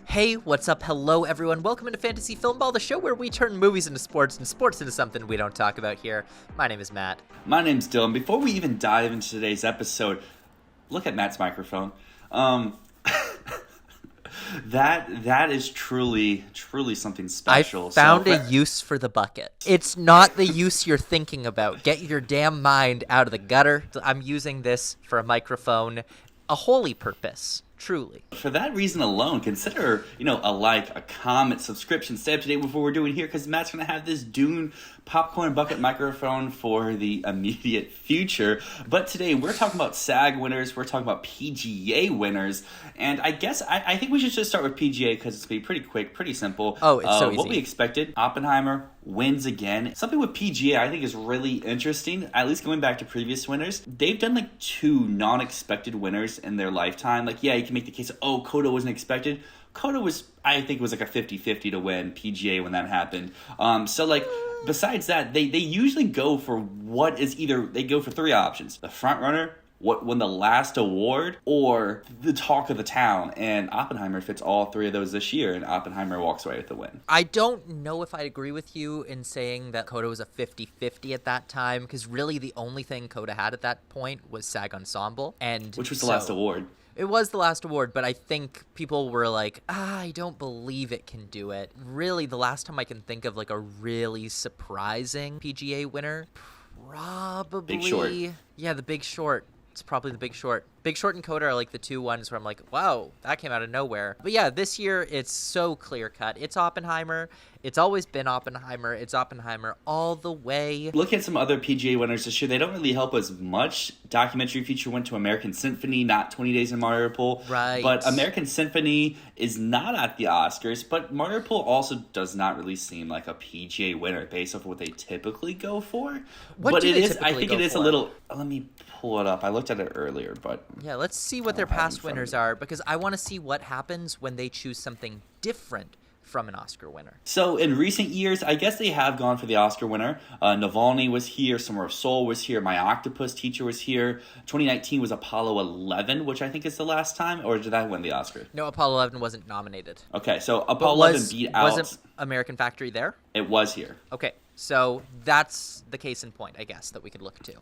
Hey, what's up? Hello, everyone. Welcome into Fantasy Filmball, the show where we turn movies into sports and sports into something we don't talk about here. My name is Matt. My name's Dylan. Before we even dive into today's episode, look at Matt's microphone. That is truly something special. I found a use for the bucket. It's not the use you're thinking about. Get your damn mind out of the gutter. I'm using this for a microphone, a holy purpose. Truly. For that reason alone, consider, a like, a comment, subscription, stay up to date with what we're doing here, because Matt's going to have this Dune popcorn bucket microphone for the immediate future. But today, we're talking about SAG winners, we're talking about PGA winners, and I guess I think we should just start with PGA, because it's going to be pretty quick, pretty simple. Oh, it's so easy. What we expected, Oppenheimer wins again. Something with PGA I think is really interesting, at least going back to previous winners. They've done like two non-expected winners in their lifetime. Like, yeah, you can make the case, Cota wasn't expected. Cota was, I think, was like a 50-50 to win PGA when that happened. Besides that, they usually go for they go for three options. The front runner, what won the last award, or the talk of the town. And Oppenheimer fits all three of those this year, and Oppenheimer walks away with the win. I don't know if I agree with you in saying that Cota was a 50-50 at that time, because really the only thing Cota had at that point was SAG Ensemble. Which was the last award. It was the last award, but I think people were like, I don't believe it can do it. Really, the last time I can think of like a really surprising PGA winner, probably... Big Short. Yeah, The Big Short. It's probably The Big Short. Big Short and Cota are like the two ones where I'm like, wow, that came out of nowhere. But yeah, this year it's so clear-cut. It's Oppenheimer. It's always been Oppenheimer. It's Oppenheimer all the way. Look at some other PGA winners this year. They don't really help us much. Documentary feature went to American Symphony, not 20 Days in Mariupol. Right. But American Symphony is not at the Oscars. But Mariupol also does not really seem like a PGA winner based off of what they typically go for. What do they typically I think go it is for? a little... Let me pull it up. I looked at it earlier, but... Yeah, let's see what their past winners are, because I want to see what happens when they choose something different from an Oscar winner. So in recent years, I guess they have gone for the Oscar winner. Navalny was here, Summer of Soul was here, My Octopus Teacher was here. 2019 was Apollo 11, which I think is the last time, or did that win the Oscar? No, Apollo 11 wasn't nominated. Okay, so Apollo 11 beat out... Wasn't American Factory there? It was here. Okay, so that's the case in point, I guess, that we could look to.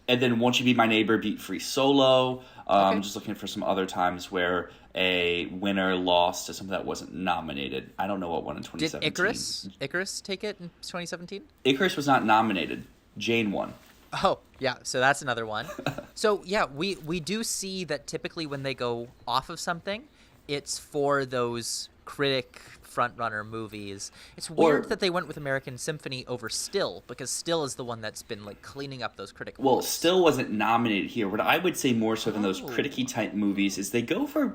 And then Won't You Be My Neighbor beat Free Solo. Okay. Just looking for some other times where a winner lost to something that wasn't nominated. I don't know what won in 2017. Did Icarus take it in 2017? Icarus was not nominated. Jane won. Oh, yeah, so that's another one. So, yeah, we do see that typically when they go off of something, it's for those critic frontrunner movies. It's weird that they went with American Symphony over Still, because Still is the one that's been like cleaning up those critic Well, awards. Still wasn't nominated here. What I would say more so than those criticky type movies is they go for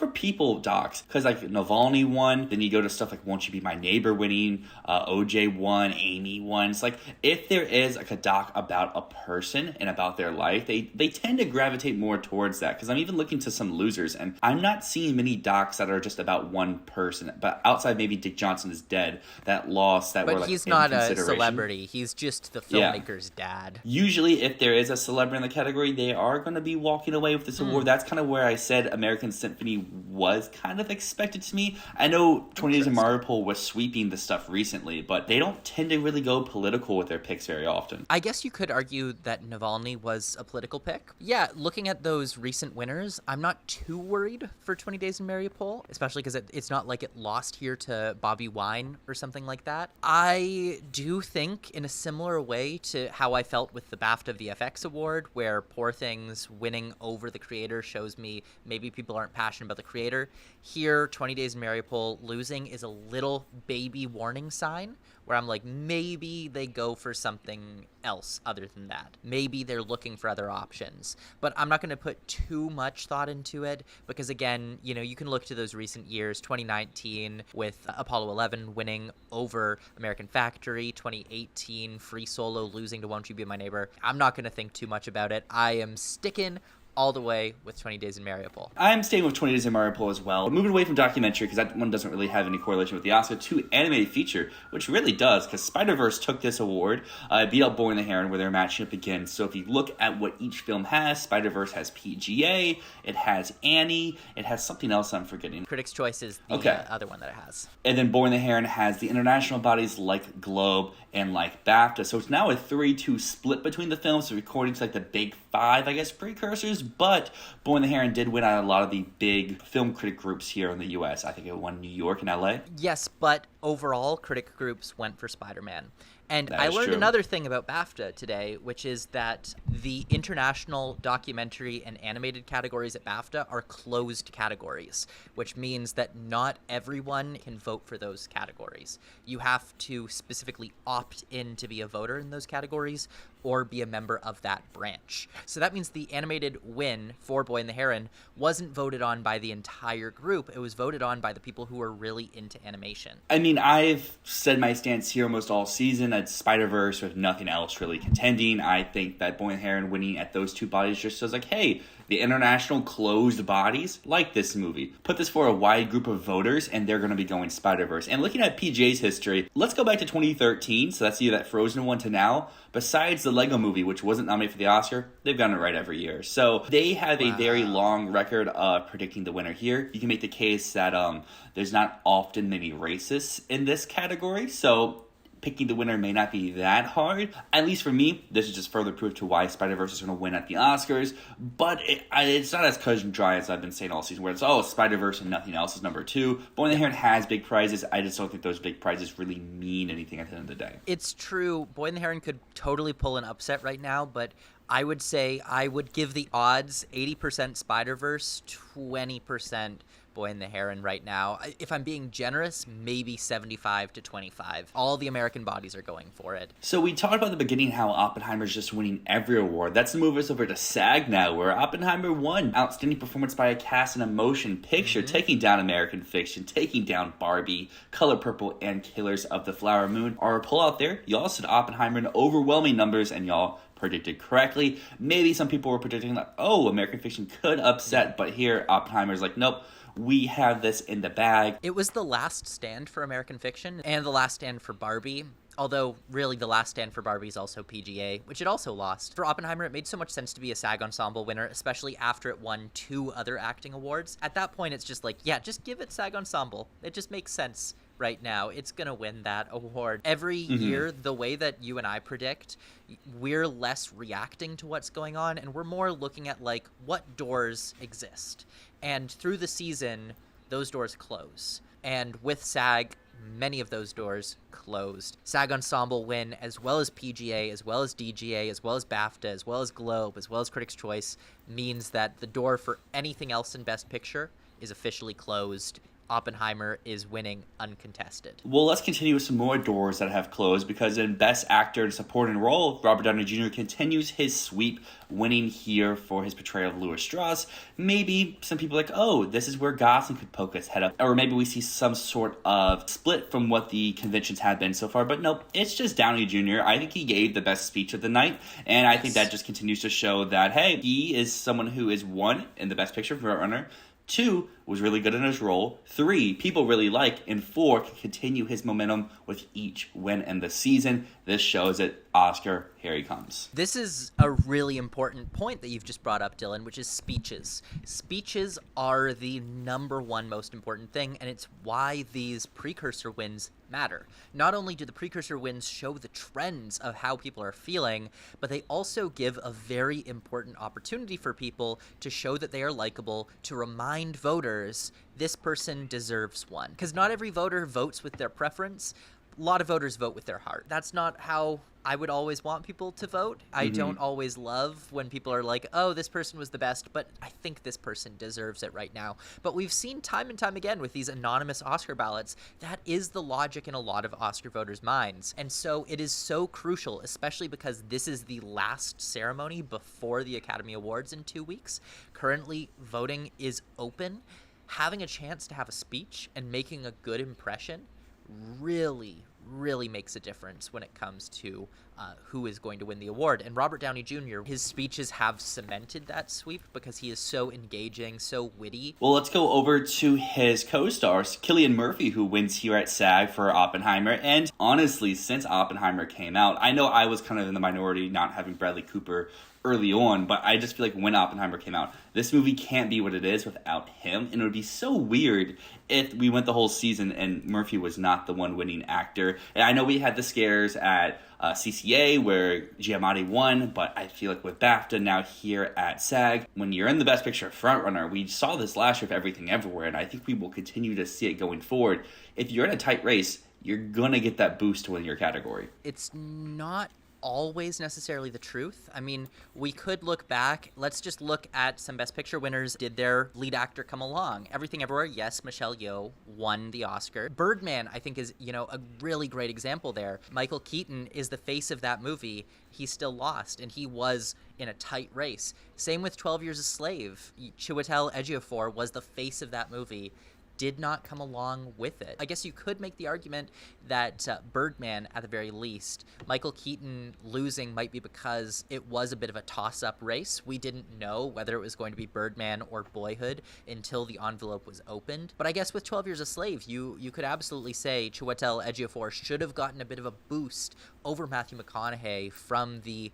people docs, because like Navalny won, then you go to stuff like Won't You Be My Neighbor winning, OJ won, Amy won. It's like if there is like a doc about a person and about their life, they tend to gravitate more towards that. Because I'm even looking to some losers, and I'm not seeing many docs that are just about one person, but outside maybe Dick Johnson Is Dead, that loss that were like he's in not a consideration. celebrity. He's just the filmmaker's dad. Usually, if there is a celebrity in the category, they are going to be walking away with this award. That's kind of where I said American Symphony was kind of expected to me. I know 20 Days in Mariupol was sweeping the stuff recently, but they don't tend to really go political with their picks very often. I guess you could argue that Navalny was a political pick. Yeah, looking at those recent winners, I'm not too worried for 20 Days in Mariupol, especially because it's not like it lost here to Bobby Wine or something like that. I do think in a similar way to how I felt with the BAFTA VFX award, where Poor Things winning over the creator shows me maybe people aren't passionate about the creator. Here, 20 Days in Mariupol losing is a little baby warning sign, where I'm like, maybe they go for something else other than that. Maybe they're looking for other options. But I'm not going to put too much thought into it, because again, you can look to those recent years, 2019 with Apollo 11 winning over American Factory, 2018 Free Solo losing to Won't You Be My Neighbor. I'm not going to think too much about it. I am sticking all the way with 20 Days in Mariupol. I'm staying with 20 Days in Mariupol as well. But moving away from documentary, because that one doesn't really have any correlation with the Oscar, to animated feature, which really does, because Spider-Verse took this award, beat out Boy and the Heron, where they're matching up again. So if you look at what each film has, Spider-Verse has PGA, it has Annie, it has something else I'm forgetting. Critics' Choice is the other one that it has. And then Boy and the Heron has the international bodies like Globe and like BAFTA. So it's now a 3-2 split between the films, so according to like the big five, I guess, precursors. But Boy and the Heron did win out a lot of the big film critic groups here in the U.S. I think it won New York and L.A. Yes, but overall, critic groups went for Spider-Man. And I learned true. Another thing about BAFTA today, which is that the international documentary and animated categories at BAFTA are closed categories, which means that not everyone can vote for those categories. You have to specifically opt in to be a voter in those categories or be a member of that branch. So that means the animated win for Boy and the Heron wasn't voted on by the entire group. It was voted on by the people who are really into animation. I mean, I've said my stance here almost all season that Spider-Verse with nothing else really contending. I think that Boy and the Heron winning at those two bodies just says like, hey, the international closed bodies like this movie. Put this for a wide group of voters, and they're going to be going Spider-Verse. And looking at PGA's history, let's go back to 2013, so that's either that Frozen one to now. Besides the Lego movie, which wasn't nominated for the Oscar, they've gotten it right every year. So they have a very long record of predicting the winner here. You can make the case that there's not often many racists in this category, so picking the winner may not be that hard. At least for me, this is just further proof to why Spider-Verse is going to win at the Oscars. But it's not as cut and dry as I've been saying all season, where it's, Spider-Verse and nothing else is number 2. Boy and the Heron has big prizes. I just don't think those big prizes really mean anything at the end of the day. It's true. Boy and the Heron could totally pull an upset right now, but I would say I would give the odds 80% Spider-Verse, 20% Boy and the Heron right now. If I'm being generous, maybe 75 to 25. All the American bodies are going for it. So we talked about at the beginning how Oppenheimer's just winning every award. That's to move us over to SAG now, where Oppenheimer won Outstanding Performance by a Cast in a Motion Picture, taking down American Fiction, taking down Barbie, Color Purple, and Killers of the Flower Moon. Our pull out there, y'all said Oppenheimer in overwhelming numbers, and y'all predicted correctly. Maybe some people were predicting like, American Fiction could upset, but here Oppenheimer's like, nope. We have this in the bag. It was the last stand for American Fiction and the last stand for Barbie. Although, really, the last stand for Barbie is also PGA, which it also lost. For Oppenheimer, it made so much sense to be a SAG Ensemble winner, especially after it won 2 other acting awards. At that point, it's just like, yeah, just give it SAG Ensemble. It just makes sense right now. It's going to win that award. Every year, the way that you and I predict, we're less reacting to what's going on, and we're more looking at, like, what doors exist. And through the season, those doors close. And with SAG, many of those doors closed. SAG Ensemble win, as well as PGA, as well as DGA, as well as BAFTA, as well as Globe, as well as Critics' Choice, means that the door for anything else in Best Picture is officially closed. Oppenheimer is winning uncontested. Well, let's continue with some more doors that have closed, because in Best Actor in Supporting Role, Robert Downey Jr. continues his sweep, winning here for his portrayal of Louis Strauss. Maybe some people are like, this is where Gosling could poke his head up. Or maybe we see some sort of split from what the conventions have been so far. But nope, it's just Downey Jr. I think he gave the best speech of the night. And I think that just continues to show that, hey, he is someone who is, 1, in the Best Picture frontrunner, 2, was really good in his role, 3, people really like, and 4, can continue his momentum with each win in the season. This shows it. Oscar, here he comes. This is a really important point that you've just brought up, Dylan, which is speeches. Speeches are the number one most important thing, and it's why these precursor wins matter. Not only do the precursor wins show the trends of how people are feeling, but they also give a very important opportunity for people to show that they are likable, to remind voters this person deserves one. Because not every voter votes with their preference. A lot of voters vote with their heart. That's not how I would always want people to vote. I don't always love when people are like, this person was the best, but I think this person deserves it right now. But we've seen time and time again with these anonymous Oscar ballots, that is the logic in a lot of Oscar voters' minds. And so it is so crucial, especially because this is the last ceremony before the Academy Awards in 2 weeks. Currently, voting is open. Having a chance to have a speech and making a good impression really makes a difference when it comes to who is going to win the award. And Robert Downey Jr., his speeches have cemented that sweep because he is so engaging, so witty. Well, let's go over to his co-stars, Cillian Murphy, who wins here at SAG for Oppenheimer. And honestly, since Oppenheimer came out, I know I was kind of in the minority not having Bradley Cooper early on, but I just feel like when Oppenheimer came out, this movie can't be what it is without him, and it would be so weird if we went the whole season and Murphy was not the one winning actor. And I know we had the scares at CCA where Giamatti won, but I feel like with BAFTA now here at SAG, when you're in the Best Picture frontrunner, we saw this last year with Everything Everywhere, and I think we will continue to see it going forward. If you're in a tight race, you're gonna get that boost to win your category. It's not always necessarily the truth. I mean, we could look back. Let's just look at some Best Picture winners. Did their lead actor come along? Everything Everywhere, yes, Michelle Yeoh won the Oscar. Birdman, I think, is, a really great example there. Michael Keaton is the face of that movie. He still lost, and he was in a tight race. Same with 12 Years a Slave. Chiwetel Ejiofor was the face of that movie, did not come along with it. I guess you could make the argument that Birdman, at the very least, Michael Keaton losing might be because it was a bit of a toss-up race. We didn't know whether it was going to be Birdman or Boyhood until the envelope was opened. But I guess with 12 Years a Slave, you could absolutely say Chiwetel Ejiofor should have gotten a bit of a boost over Matthew McConaughey from the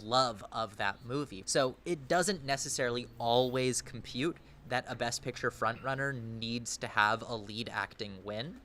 love of that movie. So it doesn't necessarily always compute that a Best Picture frontrunner needs to have a lead acting win.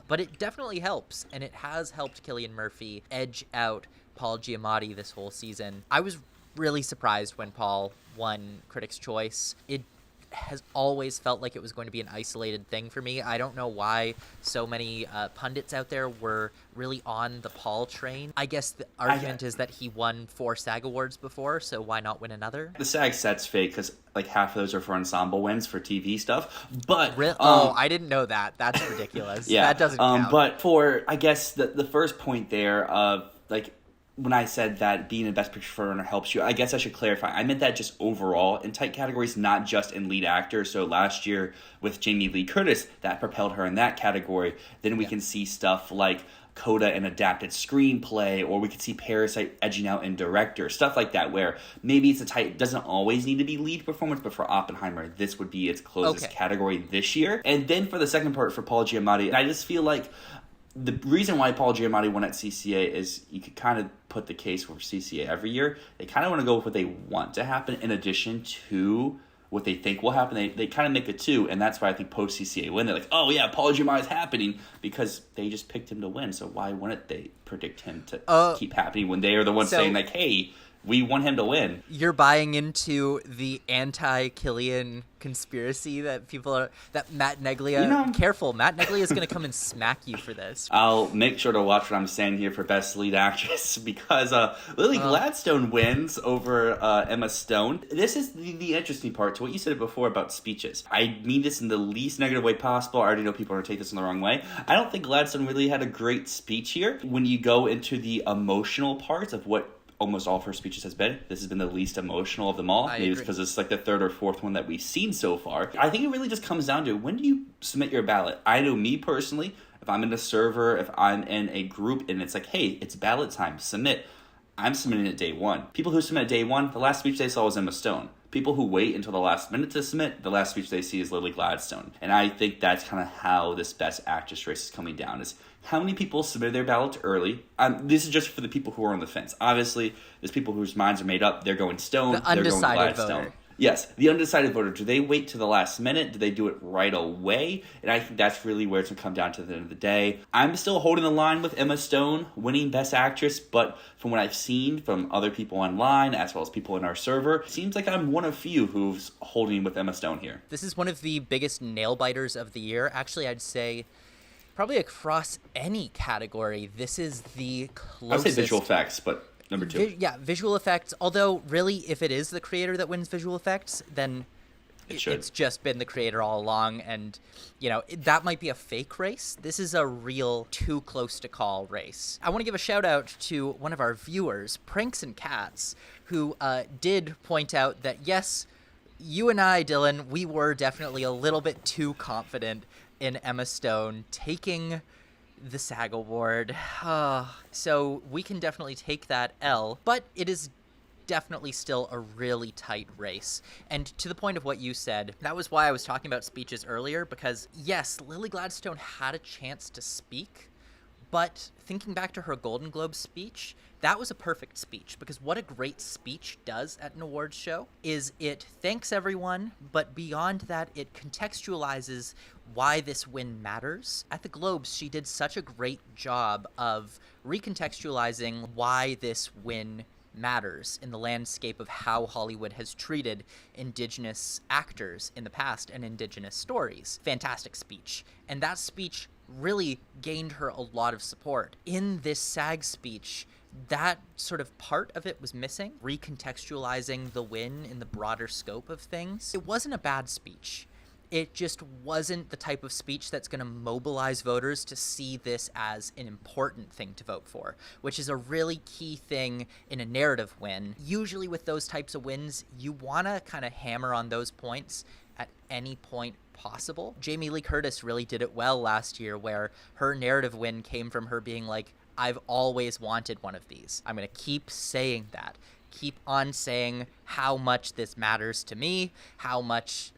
But it definitely helps, and it has helped Cillian Murphy edge out Paul Giamatti this whole season. I was really surprised when Paul won Critics' Choice. It has always felt like it was going to be an isolated thing for me. I don't know why so many pundits out there were really on the Paul train. I guess the argument is that he won 4 SAG Awards before, so why not win another? The SAG set's fake because like half of those are for ensemble wins for TV stuff. But I didn't know that. That's ridiculous. Yeah, that doesn't count. But for I guess the first point there of like, when I said that being a Best Picture frontrunner helps you, I guess I should clarify. I meant that just overall in tight categories, not just in lead actor. So last year with Jamie Lee Curtis, that propelled her in that category. Then we can see stuff like Coda and adapted screenplay, or we could see Parasite edging out in director, stuff like that, where maybe it's a tight, it doesn't always need to be lead performance, but for Oppenheimer, this would be its closest category this year. And then for the second part, for Paul Giamatti, I just feel like the reason why Paul Giamatti won at CCA is you could kind of put the case for CCA every year. They kind of want to go with what they want to happen in addition to what they think will happen. They kind of make it two, and that's why I think post-CCA win, they're like, oh yeah, Paul Giamatti's happening, because they just picked him to win, so why wouldn't they predict him to keep happening when they are the ones saying like, hey, we want him to win? You're buying into the anti-Cillian conspiracy that that Matt Neglia... Careful, Matt Neglia is going to come and smack you for this. I'll make sure to watch what I'm saying here for Best Lead Actress, because Lily Gladstone wins over Emma Stone. This is the interesting part to what you said before about speeches. I mean this in the least negative way possible. I already know people are going to take this in the wrong way. I don't think Gladstone really had a great speech here. When you go into the emotional parts of what almost all of her speeches has been, this has been the least emotional of them all. Maybe it's because it's like the third or fourth one that we've seen so far. I think it really just comes down to, when do you submit your ballot? I know me personally, if I'm in a server, if I'm in a group and it's like, hey, it's ballot time, submit, I'm submitting it day one. People who submit day one, the last speech they saw was Emma Stone. People who wait until the last minute to submit, the last speech they see is Lily Gladstone. And I think that's kind of how this Best Actress race is coming down, is how many people submitted their ballot early. This is just for the people who are on the fence. Obviously, there's people whose minds are made up. They're going Stone, they're going Gladstone. Voter. Yes, the undecided voter. Do they wait to the last minute? Do they do it right away? And I think that's really where it's going to come down to the end of the day. I'm still holding the line with Emma Stone winning Best Actress, but from what I've seen from other people online, as well as people in our server, it seems like I'm one of few who's holding with Emma Stone here. This is one of the biggest nail-biters of the year. Actually, I'd say probably across any category, this is the closest. I would say visual effects, but number 2. Visual effects. Although, really, if it is the creator that wins visual effects, then it's just been the creator all along. And, that might be a fake race. This is a real too close to call race. I want to give a shout out to one of our viewers, Pranks and Cats, who did point out that, yes, you and I, Dylan, we were definitely a little bit too confident in Emma Stone taking the SAG award. So we can definitely take that L, but it is definitely still a really tight race. And to the point of what you said, that was why I was talking about speeches earlier, because yes, Lily Gladstone had a chance to speak, but thinking back to her Golden Globe speech, that was a perfect speech, because what a great speech does at an awards show is it thanks everyone, but beyond that, it contextualizes why this win matters. At the Globes, she did such a great job of recontextualizing why this win matters in the landscape of how Hollywood has treated Indigenous actors in the past and Indigenous stories. Fantastic speech. And that speech really gained her a lot of support. In this SAG speech, that sort of part of it was missing, recontextualizing the win in the broader scope of things. It wasn't a bad speech. It just wasn't the type of speech that's going to mobilize voters to see this as an important thing to vote for, which is a really key thing in a narrative win. Usually with those types of wins, you want to kind of hammer on those points at any point possible. Jamie Lee Curtis really did it well last year, where her narrative win came from her being like, I've always wanted one of these. I'm going to keep saying that. Keep on saying how much this matters to me, how much,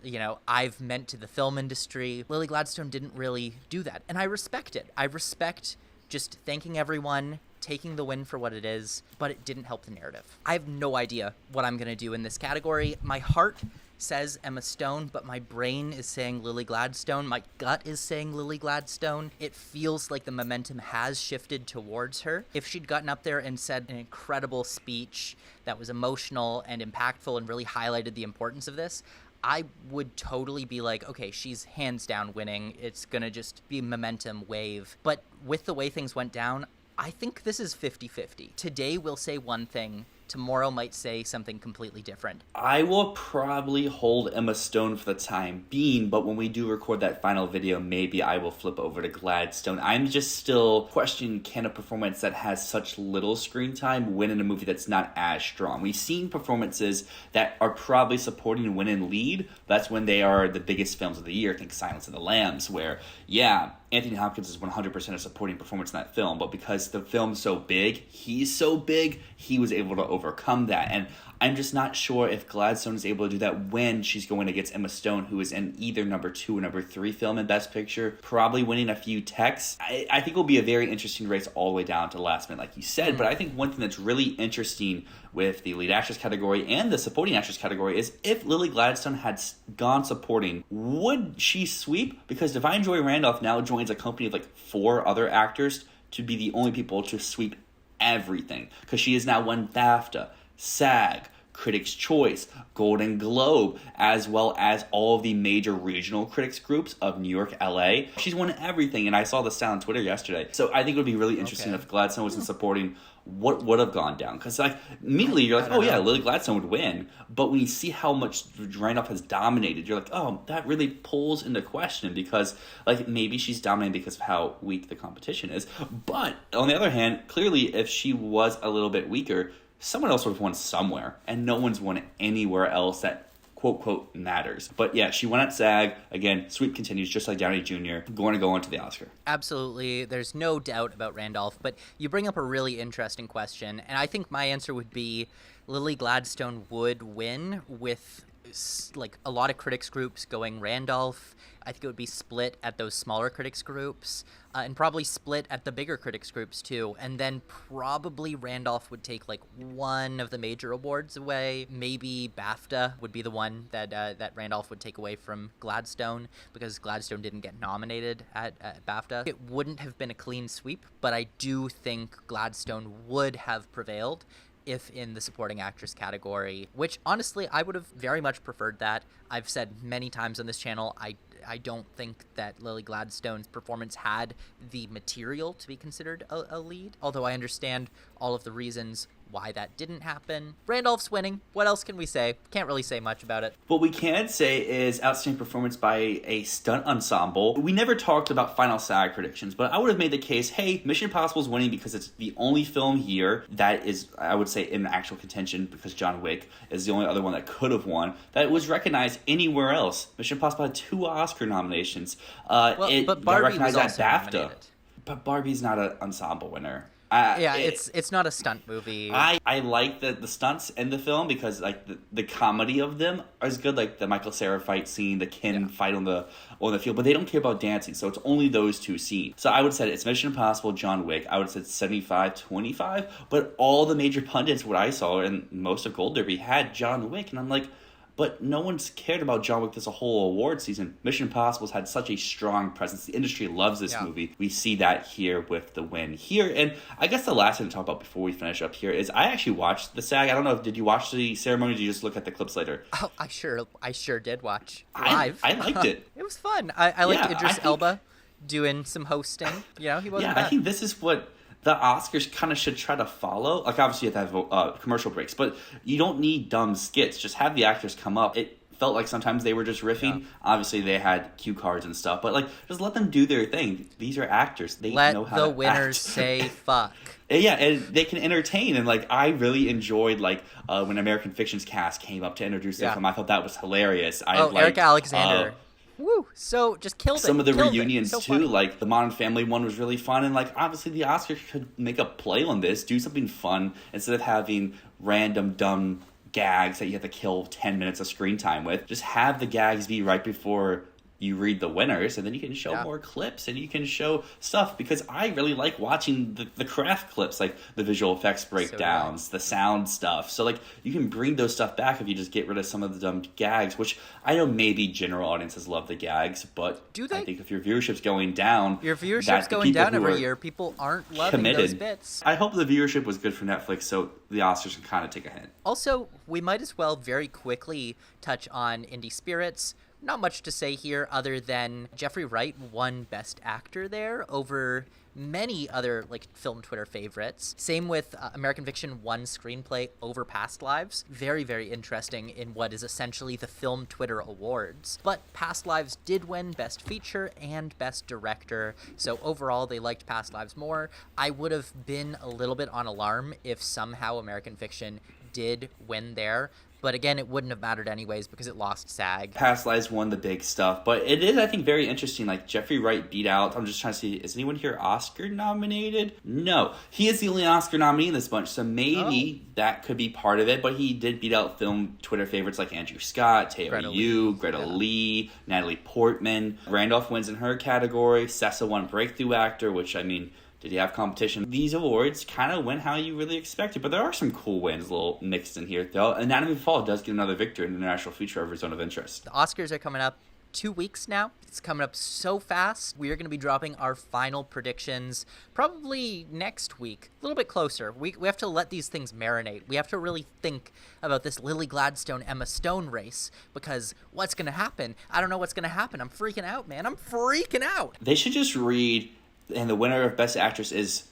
I've meant to the film industry. Lily Gladstone didn't really do that, and I respect it. I respect just thanking everyone, taking the win for what it is, but it didn't help the narrative. I have no idea what I'm going to do in this category. My heart says Emma Stone, but my brain is saying Lily Gladstone. My gut is saying Lily Gladstone. It feels like the momentum has shifted towards her. If she'd gotten up there and said an incredible speech that was emotional and impactful and really highlighted the importance of this, I would totally be like, okay, she's hands down winning. It's gonna just be momentum wave. But with the way things went down, I think this is 50-50. Today we'll say one thing, tomorrow might say something completely different. I will probably hold Emma Stone for the time being, but when we do record that final video, maybe I will flip over to Gladstone. I'm just still questioning, can a performance that has such little screen time win in a movie that's not as strong? We've seen performances that are probably supporting and win in lead. That's when they are the biggest films of the year. Think Silence of the Lambs, where, yeah, Anthony Hopkins is 100% a supporting performance in that film, but because the film's so big, he's so big, he was able to overcome that. And I'm just not sure if Gladstone is able to do that when she's going against Emma Stone, who is in either number 2 or number 3 film in Best Picture, probably winning a few techs. I think it will be a very interesting race all the way down to the last minute, like you said. But I think one thing that's really interesting with the lead actress category and the supporting actress category is if Lily Gladstone had gone supporting, would she sweep? Because Divine Joy Randolph now joins a company of like 4 other actors to be the only people to sweep everything, because she has now won BAFTA, SAG, Critics' Choice, Golden Globe, as well as all of the major regional critics groups of New York, LA. She's won everything, and I saw this on Twitter yesterday. So I think it would be really interesting if Gladstone wasn't supporting, what would have gone down. Because like immediately you're like, oh yeah, Lily Gladstone would win. But when you see how much Randolph has dominated, you're like, oh, that really pulls into question, because like maybe she's dominating because of how weak the competition is. But on the other hand, clearly if she was a little bit weaker, someone else would have won somewhere, and no one's won anywhere else that quote matters. But yeah, she won at SAG. Again, sweep continues, just like Downey Jr. going to go on to the Oscar. Absolutely. There's no doubt about Randolph, but you bring up a really interesting question, and I think my answer would be Lily Gladstone would win, with like a lot of critics groups going Randolph. I think it would be split at those smaller critics groups, and probably split at the bigger critics groups too. And then probably Randolph would take like one of the major awards away. Maybe BAFTA would be the one that Randolph would take away from Gladstone, because Gladstone didn't get nominated at BAFTA. It wouldn't have been a clean sweep, but I do think Gladstone would have prevailed if in the supporting actress category, which honestly I would have very much preferred that. I've said many times on this channel, I don't think that Lily Gladstone's performance had the material to be considered a lead, although I understand all of the reasons why that didn't happen. Randolph's winning. What else can we say? Can't really say much about it. What we can say is outstanding performance by a stunt ensemble. We never talked about final SAG predictions, but I would have made the case, hey, Mission Impossible is winning because it's the only film here that is, I would say, in actual contention, because John Wick is the only other one that could have won, that was recognized anywhere else. Mission Impossible had 2 Oscar nominations. But Barbie was also at BAFTA. nominated. But Barbie's not an ensemble winner. It's not a stunt movie. I like the stunts in the film because like the comedy of them is good, like the Michael Cera fight scene, the Ken fight on the field, but they don't care about dancing, so it's only those two scenes. So I would say it's Mission Impossible, John Wick. I would say 75-25, but all the major pundits, what I saw and most of Gold Derby had John Wick, and I'm like, but no one's cared about John Wick this whole award season. Mission Impossible's had such a strong presence. The industry loves this movie. We see that here with the win here. And I guess the last thing to talk about before we finish up here is I actually watched the SAG. I don't know, did you watch the ceremony or did you just look at the clips later? Oh, I sure did watch live. I liked it. It was fun. I liked Idris Elba doing some hosting. He wasn't bad. I think this is what the Oscars kind of should try to follow. Like, obviously, you have to have commercial breaks, but you don't need dumb skits. Just have the actors come up. It felt like sometimes they were just riffing. Yeah. Obviously, they had cue cards and stuff, but like, just let them do their thing. These are actors. They know how to act. Let the winners say fuck. Yeah, and they can entertain. And like, I really enjoyed like when American Fiction's cast came up to introduce them. I thought that was hilarious. Eric Alexander. Woo! So just killed it. Some of the reunions too, funny. Like the Modern Family one was really fun, and like obviously the Oscars could make a play on this, do something fun instead of having random dumb gags that you have to kill 10 minutes of screen time with. Just have the gags be right before you read the winners, and then you can show more clips and you can show stuff, because I really like watching the craft clips, like the visual effects breakdowns, the sound stuff. So like you can bring those stuff back if you just get rid of some of the dumb gags, which I know maybe general audiences love the gags, but do they? I think if your viewership's going down, going down every year, people aren't loving those bits. I hope the viewership was good for Netflix, so the Oscars can kind of take a hint. Also, we might as well very quickly touch on Indie Spirits. Not much to say here other than Jeffrey Wright won Best Actor there over many other like film Twitter favorites. Same with American Fiction won Screenplay over Past Lives. Very, very interesting in what is essentially the film Twitter awards. But Past Lives did win Best Feature and Best Director, so overall they liked Past Lives more. I would have been a little bit on alarm if somehow American Fiction did win there. But again, it wouldn't have mattered anyways because it lost SAG. Past Lives won the big stuff. But it is, I think, very interesting. Like, Jeffrey Wright beat out... I'm just trying to see, is anyone here Oscar nominated? No. He is the only Oscar nominee in this bunch, so maybe that could be part of it. But he did beat out film Twitter favorites like Andrew Scott, Taylor Yu, Greta Lee, Natalie Portman. Randolph wins in her category. Sessa won Breakthrough Actor, which, I mean... Did you have competition? These awards kind of went how you really expected, but there are some cool wins a little mixed in here, though. Anatomy of a Fall does get another victory in the International Feature over Zone of Interest. The Oscars are coming up 2 weeks now. It's coming up so fast. We are going to be dropping our final predictions probably next week, a little bit closer. We have to let these things marinate. We have to really think about this Lily Gladstone, Emma Stone race, because what's going to happen? I don't know what's going to happen. I'm freaking out, man. I'm freaking out. They should just read... and the winner of Best Actress is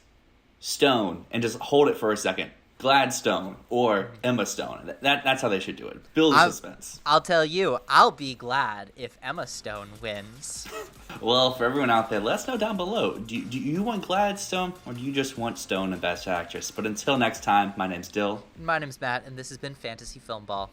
Stone, and just hold it for a second. Gladstone or Emma Stone. That's how they should do it. Build the suspense. I'll tell you, I'll be glad if Emma Stone wins. Well, for everyone out there, let us know down below. Do you want Gladstone, or do you just want Stone and Best Actress? But until next time, my name's Dyl. My name's Matt, and this has been Fantasy Filmball.